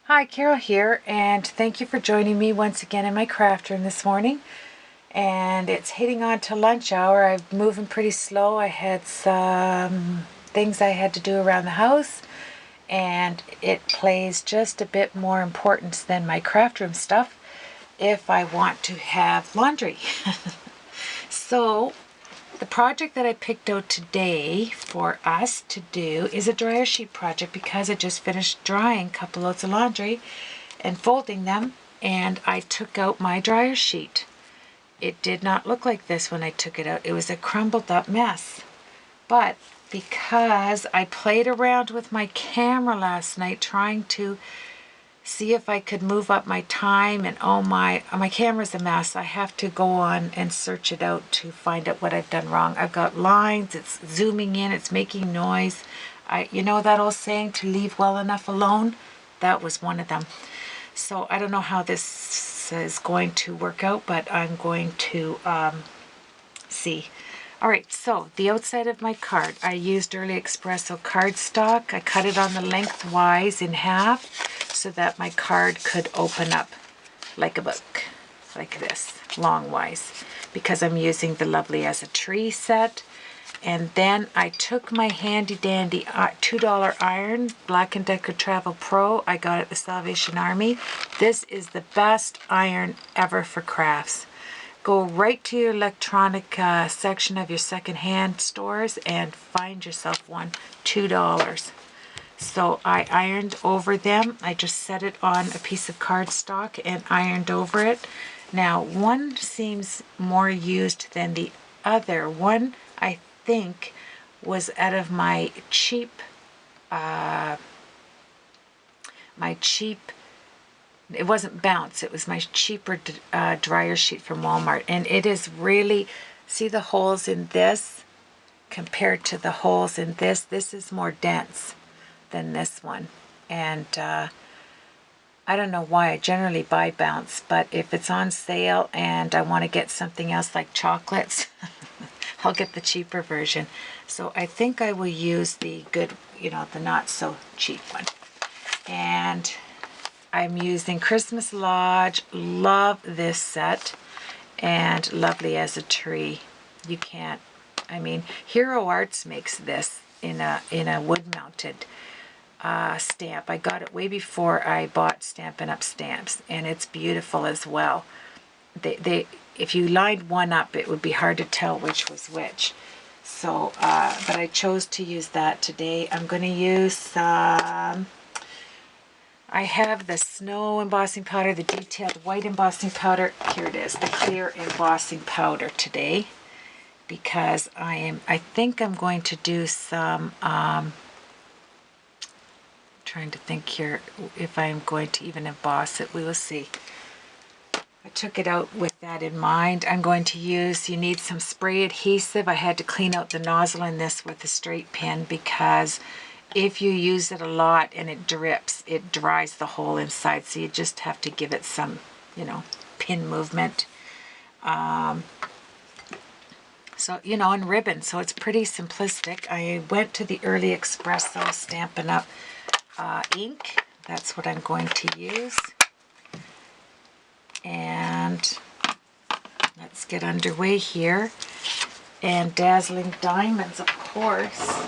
Hi, Carol here, and thank you for joining me once again in my craft room this morning. And it's heading on to lunch hour. I'm moving pretty slow. I had some things I had to do around the house, and it plays just a bit more importance than my craft room stuff if I want to have laundry. So the project that I picked out today for us to do is a dryer sheet project because I just finished drying a couple loads of laundry and folding them, and I took out my dryer sheet. It did not look like this when I took it out. It was a crumbled up mess. But because I played around with my camera last night trying to see if I could move up my time, and oh my camera's a mess. I have to go on and search it out to find out what I've done wrong. I've got lines, it's zooming in, it's making noise. You know that old saying, to leave well enough alone? That was one of them. So I don't know how this is going to work out, but I'm going to see. All right, so the outside of my card, I used Early Espresso cardstock. I cut it on the lengthwise in half so that my card could open up like a book, like this, longwise, because I'm using the Lovely as a Tree set. And then I took my handy dandy $2 iron, Black & Decker Travel Pro. I got it at the Salvation Army. This is the best iron ever for crafts. Go right to your electronic section of your secondhand stores and find yourself one, $2. So I ironed over them. I just set it on a piece of cardstock and ironed over it. Now, one seems more used than the other. One, I think, was out of my cheap, it wasn't Bounce, it was my cheaper dryer sheet from Walmart. And it is really, see the holes in this compared to the holes in this? This is more dense than this one. And I don't know why I generally buy Bounce, but if it's on sale and I want to get something else like chocolates, I'll get the cheaper version. So I think I will use the good, the not so cheap one. And I'm using Christmas Lodge. Love this set. And Lovely as a Tree. You can't, Hero Arts makes this in a wood-mounted stamp. I got it way before I bought Stampin' Up! Stamps, and it's beautiful as well. If you lined one up, it would be hard to tell which was which. So, but I chose to use that today. I'm going to use some, I have the snow embossing powder, the detailed white embossing powder. Here it is, the clear embossing powder today, because I think I'm going to do some, trying to think here if I'm going to even emboss it. We will see. I took it out with that in mind. I'm going to use, you need some spray adhesive. I had to clean out the nozzle in this with a straight pin because if you use it a lot and it drips, it dries the hole inside. So you just have to give it some, pin movement. So, and ribbon. So it's pretty simplistic. I went to the Early Espresso Stampin' Up! Ink. That's what I'm going to use. And let's get underway here. And Dazzling Diamonds, of course.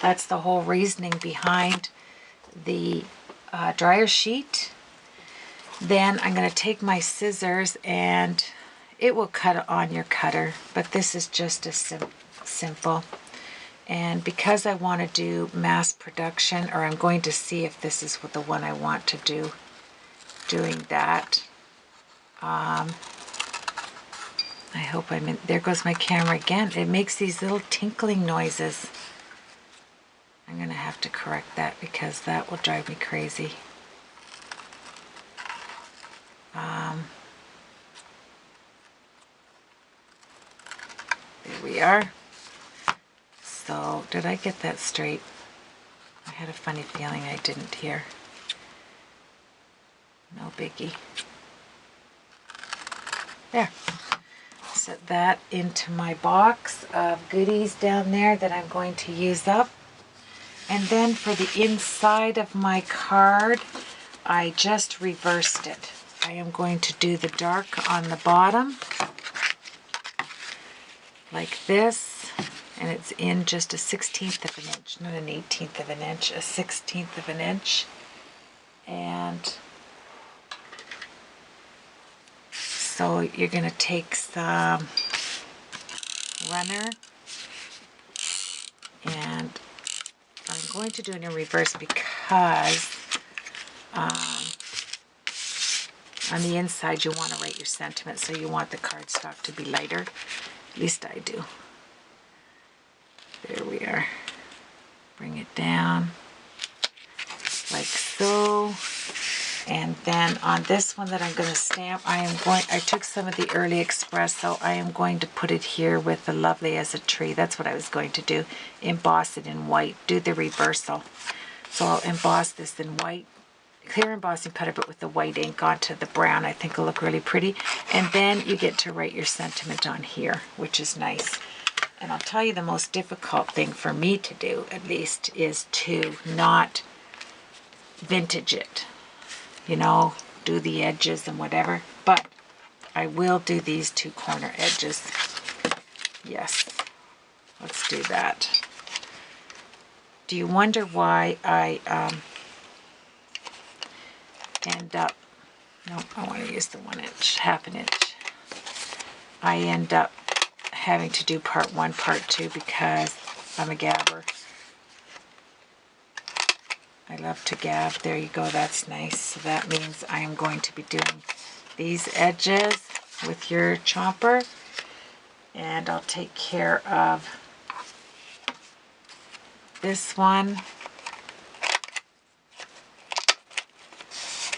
That's the whole reasoning behind the dryer sheet. Then I'm going to take my scissors, and it will cut on your cutter, but this is just as simple. And because I want to do mass production, or I'm going to see if this is the one I want to do, doing that. I hope I'm in. There goes my camera again. It makes these little tinkling noises. I'm going to have to correct that because that will drive me crazy. There we are. So, did I get that straight? I had a funny feeling I didn't here. No biggie. There. Set that into my box of goodies down there that I'm going to use up. And then for the inside of my card, I just reversed it. I am going to do the dark on the bottom, like this, and it's in just a 1/16 of an inch, not an 1/18 of an inch, a 1/16 of an inch. And so you're going to take some runner, and I'm going to do it in reverse because on the inside you want to write your sentiment, so you want the cardstock to be lighter. At least I do. There we are. Bring it down like so. And then on this one that I'm going to stamp, I took some of the Early Express, so I am going to put it here with the Lovely as a Tree. That's what I was going to do. Emboss it in white. Do the reversal. So I'll emboss this in white. Clear embossing powder, but with the white ink onto the brown. I think it'll look really pretty. And then you get to write your sentiment on here, which is nice. And I'll tell you, the most difficult thing for me to do, at least, is to not vintage it. You know, do the edges and whatever. But I will do these two corner edges. Yes, let's do that. Do you wonder why I end up, no, I want to use the 1 inch, half an inch. I end up having to do part 1, part 2 because I'm a gabber. I love to gab. There you go, that's nice. So that means I am going to be doing these edges with your chomper, and I'll take care of this one.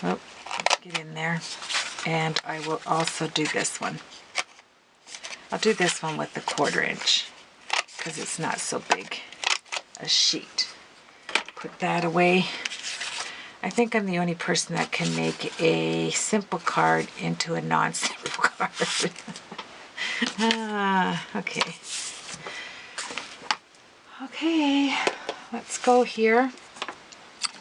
Oh, let's get in there. And I will also do this one. I'll do this one with the 1/4 inch because it's not so big a sheet. Put that away. I think I'm the only person that can make a simple card into a non-simple card. Okay. Okay, let's go here.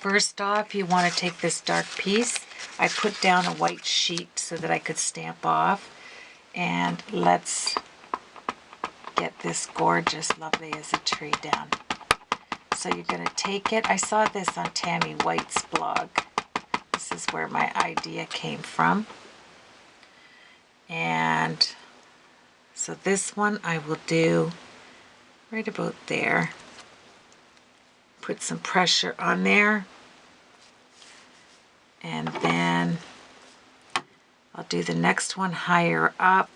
First off, you want to take this dark piece. I put down a white sheet so that I could stamp off. And let's get this gorgeous Lovely as a Tree down. So you're going to take it. I saw this on Tammy White's blog. This is where my idea came from. And so this one I will do right about there. Put some pressure on there. And then I'll do the next one higher up,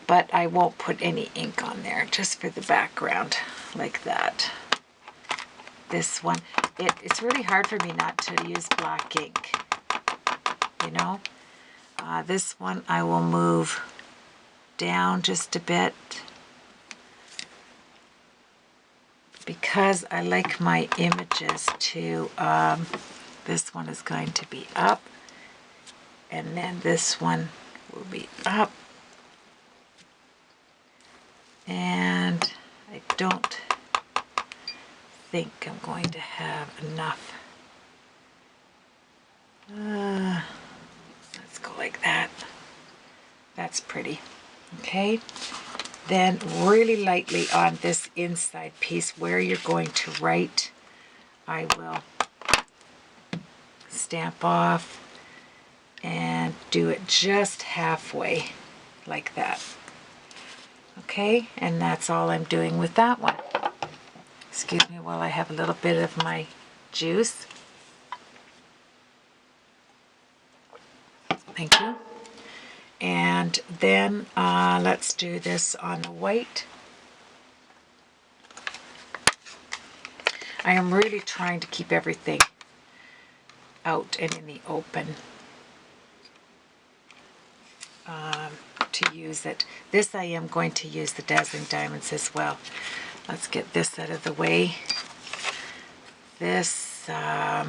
but I won't put any ink on there, just for the background, like that. This one, it's really hard for me not to use black ink, you know. This one I will move down just a bit because I like my images to, this one is going to be up, and then this one will be up, and I don't think I'm going to have enough. Let's go like that. That's pretty. Okay, then really lightly on this inside piece where you're going to write, I will stamp off and do it just halfway, like that. Okay, and that's all I'm doing with that one. Excuse me while I have a little bit of my juice. Thank you. And then let's do this on the white. I am really trying to keep everything out and in the open to use it. This I am going to use the Dazzling Diamonds as well. Let's get this out of the way. This, I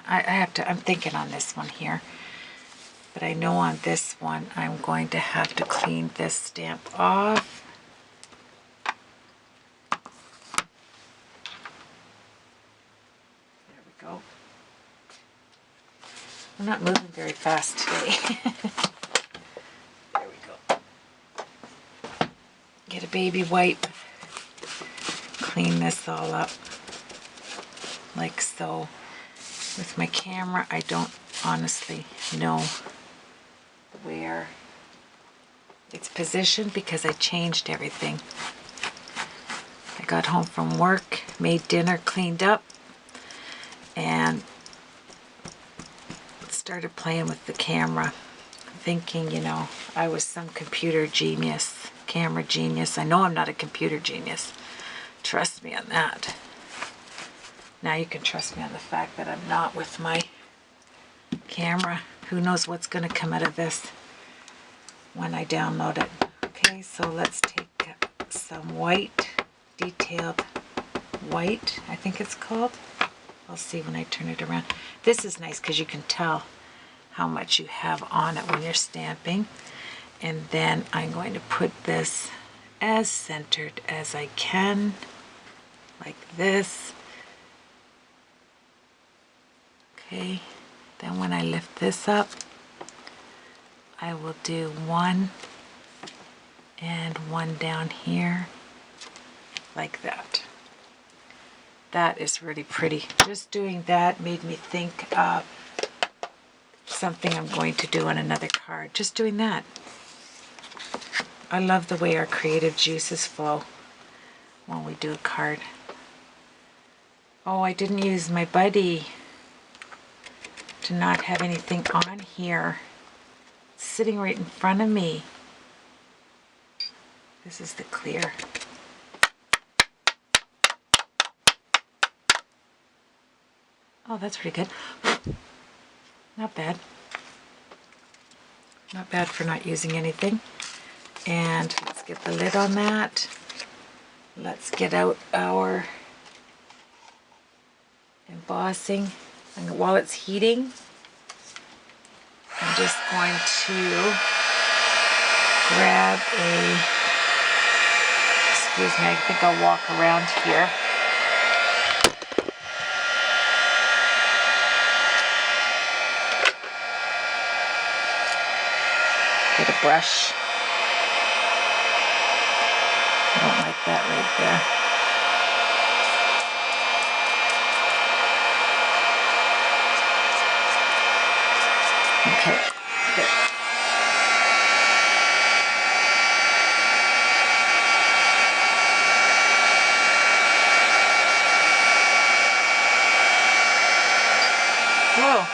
have to, I'm thinking on this one here. But I know on this one I'm going to have to clean this stamp off. There we go. I'm not moving very fast today. There we go. Get a baby wipe. Clean this all up like so. With my camera, I don't honestly know where it's positioned because I changed everything. I got home from work, made dinner, cleaned up, and started playing with the camera, thinking, you know, I was some computer genius, camera genius. I know I'm not a computer genius. Trust me on that. Now you can trust me on the fact that I'm not with my camera. Who knows what's going to come out of this when I download it. Okay, so let's take some white, detailed white, I think it's called. I'll see when I turn it around. This is nice because you can tell how much you have on it when you're stamping. And then I'm going to put this as centered as I can, like this. Okay, then when I lift this up, I will do one and one down here, like that. That is really pretty. Just doing that made me think of something I'm going to do on another card. Just doing that. I love the way our creative juices flow when we do a card. Oh, I didn't use my buddy to not have anything on here. It's sitting right in front of me. This is the clear. Oh, that's pretty good. Not bad. Not bad for not using anything. And let's get the lid on that. Let's get out our embossing. And while it's heating, I'm just going to grab a, excuse me, I think I'll walk around here. Get a brush. I don't like that right there. Okay, good. Whoa.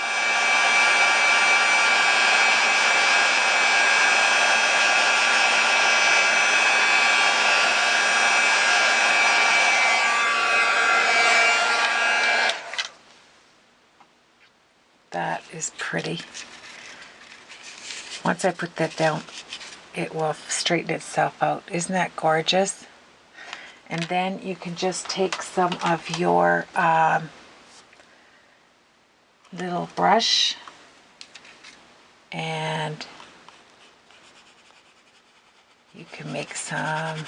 That is pretty. Once I put that down, it will straighten itself out. Isn't that gorgeous? And then you can just take some of your little brush and you can make some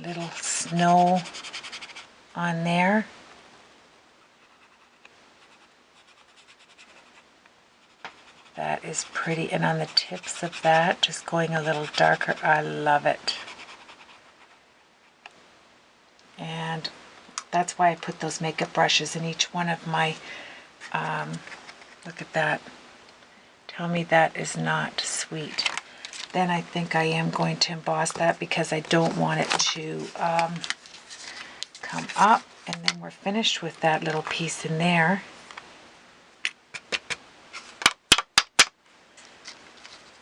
little snow on there. That is pretty. And on the tips of that, just going a little darker. I love it. And that's why I put those makeup brushes in each one of my, look at that. Tell me that is not sweet. Then I think I am going to emboss that because I don't want it to come up. And then we're finished with that little piece in there.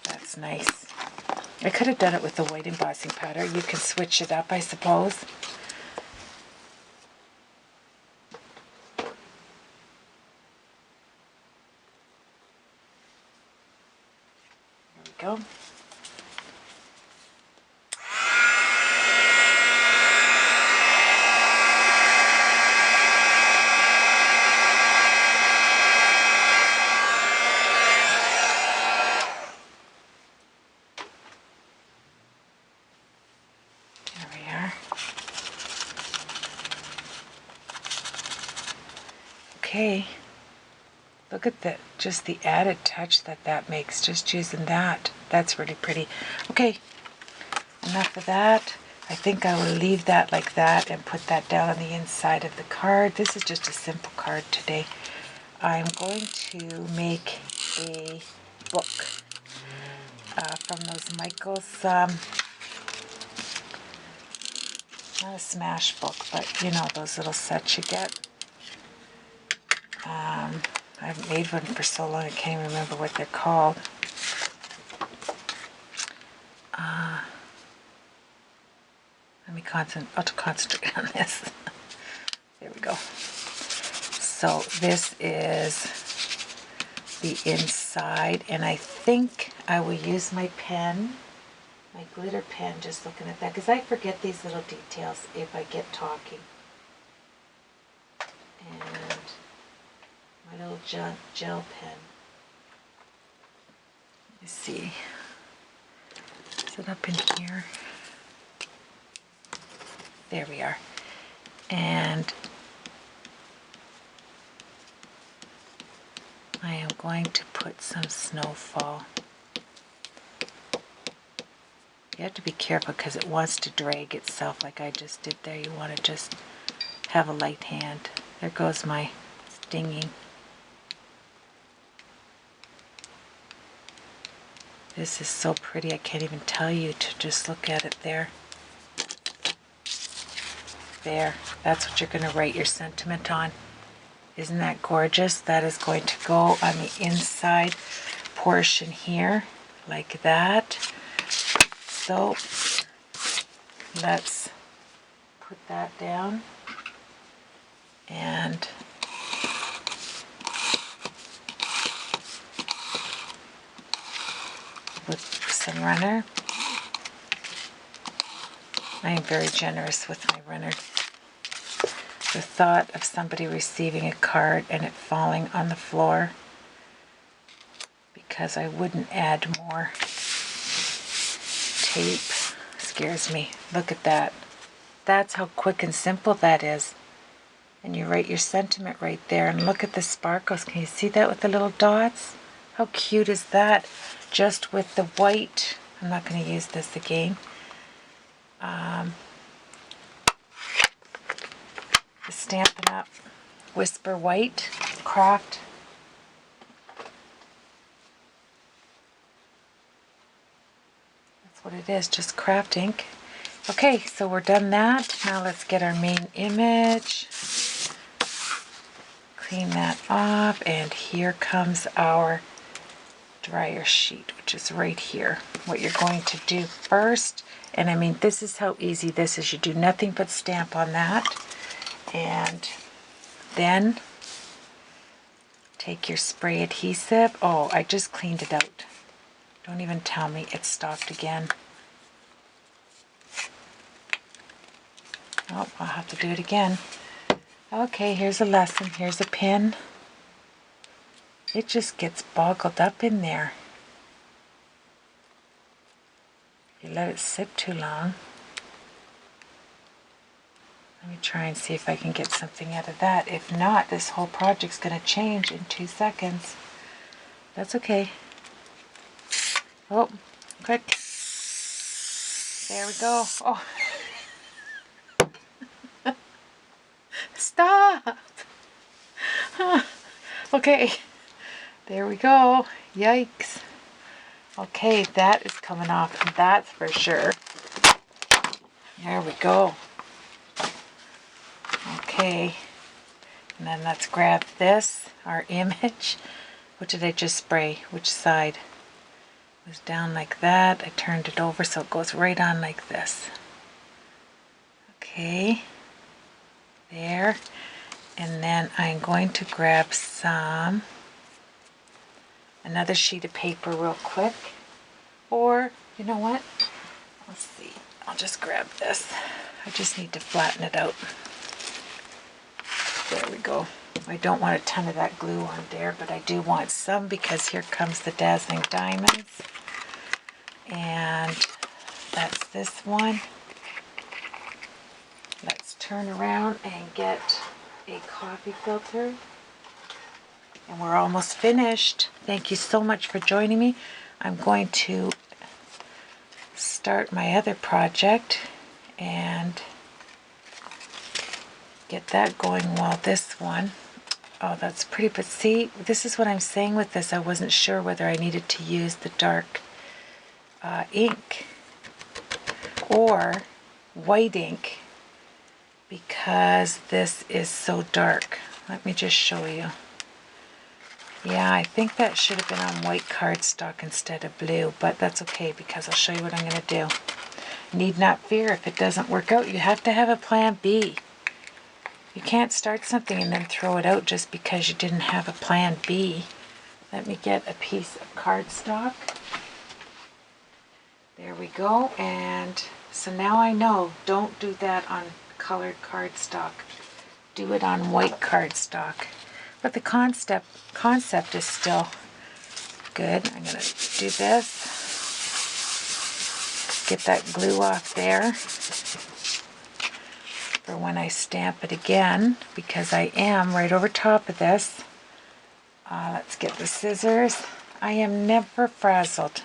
That's nice. I could have done it with the white embossing powder. You can switch it up, I suppose. There we go. Okay. Look at just the added touch that makes, just using that. That's really pretty. Okay, enough of that. I think I will leave that like that and put that down on the inside of the card. This is just a simple card today. I'm going to make a book from those Michaels, not a smash book, but you know, those little sets you get. I haven't made one for so long I can't even remember what they're called. Let me concentrate on this. There we go. So this is the inside, and I think I will use my pen, my glitter pen, just looking at that, because I forget these little details if I get talking. And my little gel pen. Let me see. Is it up in here? There we are. And I am going to put some snowfall. You have to be careful because it wants to drag itself like I just did there. You want to just have a light hand. There goes my stinging. This is so pretty, I can't even tell you to just look at it there. There, that's what you're going to write your sentiment on. Isn't that gorgeous? That is going to go on the inside portion here, like that. So, let's put that down. And with some runner. I am very generous with my runner. The thought of somebody receiving a card and it falling on the floor, because I wouldn't add more tape, scares me. Look at that. That's how quick and simple that is. And you write your sentiment right there, and look at the sparkles. Can you see that with the little dots? How cute is that? Just with the white. I'm not going to use this again. The Stampin' Up! Whisper White Craft. That's what it is, just craft ink. Okay, so we're done that. Now let's get our main image. Clean that off, and here comes our dryer sheet, which is right here. What you're going to do first, and I mean, this is how easy this is. You do nothing but stamp on that, and then take your spray adhesive. Oh, I just cleaned it out. Don't even tell me it stopped again. Oh, I'll have to do it again. Okay, here's a lesson. Here's a pin. It just gets boggled up in there. You let it sit too long. Let me try and see if I can get something out of that. If not, this whole project's going to change in 2 seconds. That's okay. Oh, quick. There we go. Oh. Stop! Okay, there we go. Yikes. Okay, that is coming off, that's for sure. There we go. Okay, and then let's grab this, our image. What did I just spray? Which side? It was down like that. I turned it over so it goes right on like this. Okay, there. And then I'm going to grab another sheet of paper real quick. Or, you know what? Let's see. I'll just grab this. I just need to flatten it out. There we go. I don't want a ton of that glue on there, but I do want some because here comes the Dazzling Diamonds. And that's this one. Let's turn around and get a coffee filter. And we're almost finished. Thank you so much for joining me. I'm going to start my other project and get that going while this one. Oh, that's pretty, but see, this is what I'm saying with this. I wasn't sure whether I needed to use the dark ink or white ink because this is so dark. Let me just show you. Yeah, I think that should have been on white cardstock instead of blue, but that's okay because I'll show you what I'm going to do. Need not fear if it doesn't work out. You have to have a plan B. You can't start something and then throw it out just because you didn't have a plan B. Let me get a piece of cardstock. There we go. And so now I know, don't do that on colored cardstock. Do it on white cardstock. But the concept is still good. I'm going to do this. Get that glue off there for when I stamp it again, because I am right over top of this. Let's get the scissors. I am never frazzled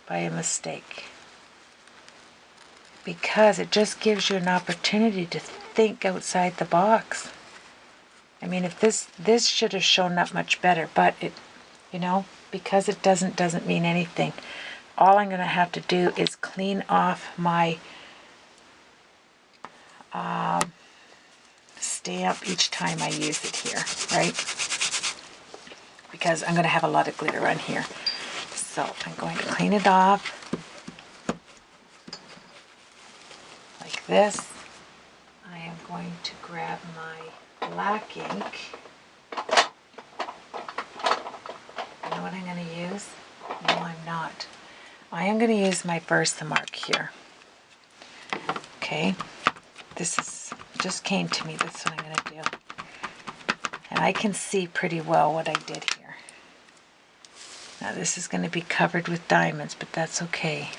by a mistake because it just gives you an opportunity to think outside the box. I mean, if this should have shown up much better, but it, because it doesn't mean anything. All I'm going to have to do is clean off my stamp each time I use it here, right? Because I'm going to have a lot of glitter on here. So I'm going to clean it off like this. I am going to grab my black ink. You know what I'm going to use? No, I'm not. I am going to use my Versamark here. Okay, this is just came to me. That's what I'm going to do. And I can see pretty well what I did here. Now this is going to be covered with diamonds, but that's okay.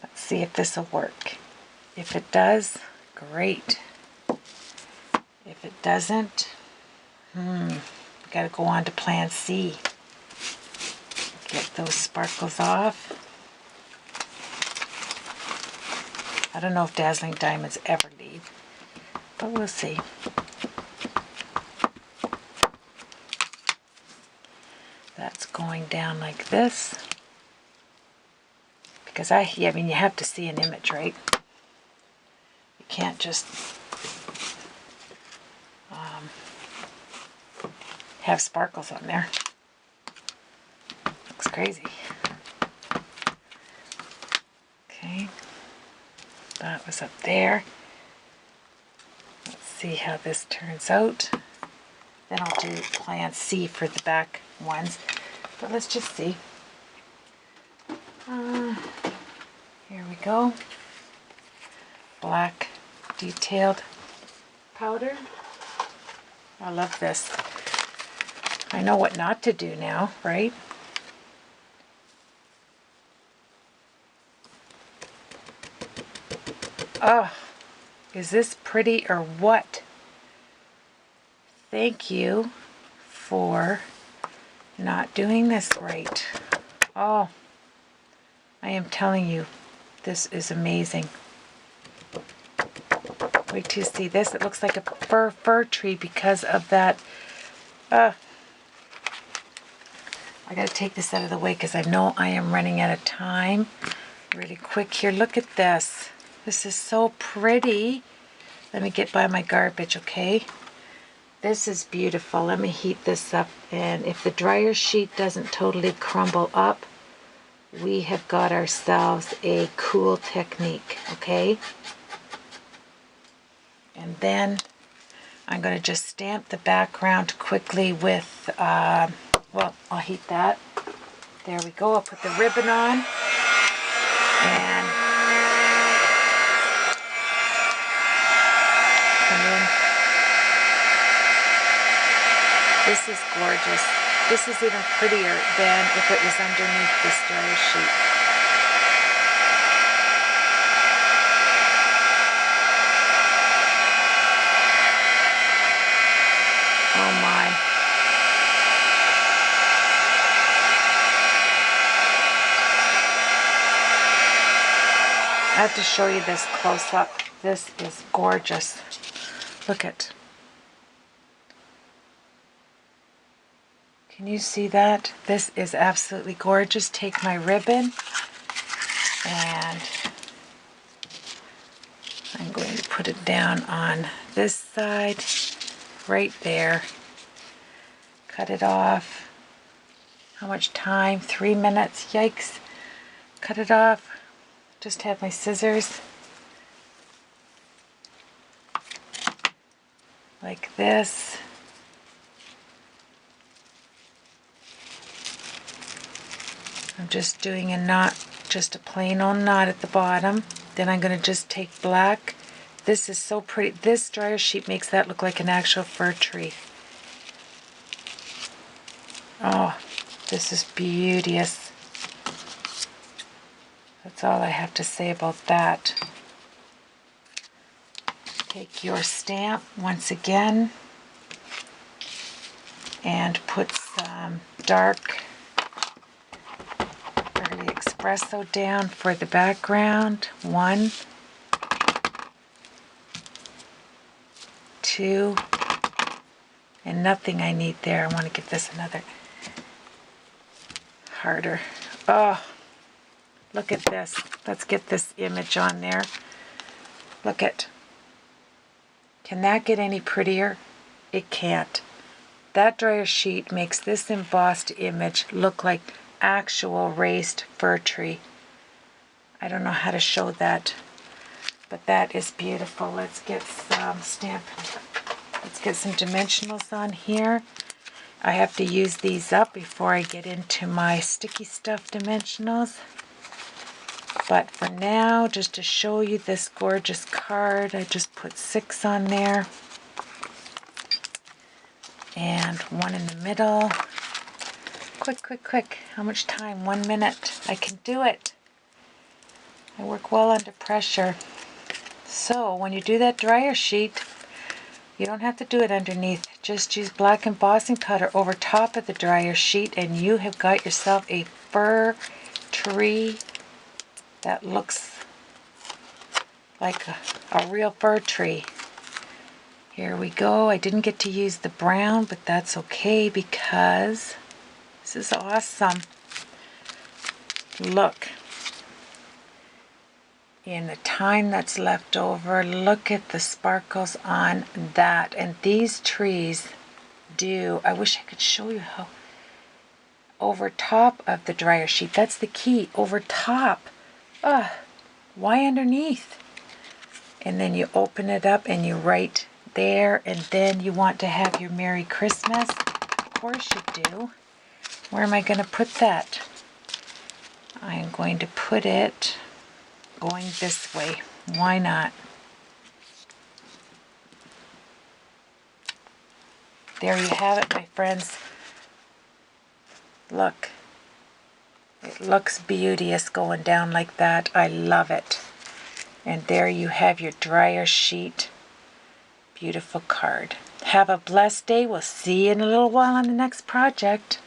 Let's see if this will work. If it does, great. If it doesn't, got to go on to plan C. Get those sparkles off. I don't know if Dazzling Diamonds ever leave, but we'll see. That's going down like this. Because I mean, you have to see an image, right? You can't just have sparkles on there. Looks crazy. Okay, that was up there. Let's see how this turns out. Then I'll do plan C for the back ones. But let's just see. Here we go. Black detailed powder. I love this. I know what not to do now, right? Oh, is this pretty or what? Thank you for not doing this right. Oh, I am telling you, this is amazing. Wait till you see this. It looks like a fir tree because of that. I gotta take this out of the way because I know I am running out of time. Really quick here. Look at this. This is so pretty. Let me get by my garbage, okay? This is beautiful. Let me heat this up. And if the dryer sheet doesn't totally crumble up, we have got ourselves a cool technique, okay? And then I'm going to just stamp the background quickly with, well, I'll heat that. There we go. I'll put the ribbon on. And come in. This is gorgeous. This is even prettier than if it was underneath this dryer sheet. Oh my. I have to show you this close up. This is gorgeous. Look at. Can you see that? This is absolutely gorgeous. Take my ribbon and I'm going to put it down on this side, right there. Cut it off. How much time? 3 minutes. Yikes. Cut it off. Just have my scissors. Like this. I'm just doing a knot, just a plain old knot at the bottom. Then I'm going to just take black. This is so pretty. This dryer sheet makes that look like an actual fir tree. Oh, this is beauteous. That's all I have to say about that. Take your stamp once again and put some dark early espresso down for the background. 1, 2, and nothing I need there. I want to get this another harder. Oh, look at this. Let's get this image on there. Look at. Can that get any prettier? It can't. That dryer sheet makes this embossed image look like actual raised fir tree. I don't know how to show that, but that is beautiful. Let's get some let's get some dimensionals on here. I have to use these up before I get into my sticky stuff dimensionals. But for now, just to show you this gorgeous card, I just put 6 on there. And 1 in the middle. Quick, quick, quick. How much time? 1 minute. I can do it. I work well under pressure. So when you do that dryer sheet, you don't have to do it underneath. Just use black embossing powder over top of the dryer sheet and you have got yourself a fir tree that looks like a real fir tree. Here we go. I didn't get to use the brown, but that's okay because this is awesome. Look. In the time that's left over, look at the sparkles on that. And these trees do, I wish I could show you how, over top of the dryer sheet. That's the key, over top. Why underneath? And then you open it up and you write there, and then you want to have your Merry Christmas. Of course you do. Where am I going to put that? I'm going to put it going this way. Why not? There you have it, my friends. Look. It looks beauteous going down like that. I love it. And there you have your dryer sheet. Beautiful card. Have a blessed day. We'll see you in a little while on the next project.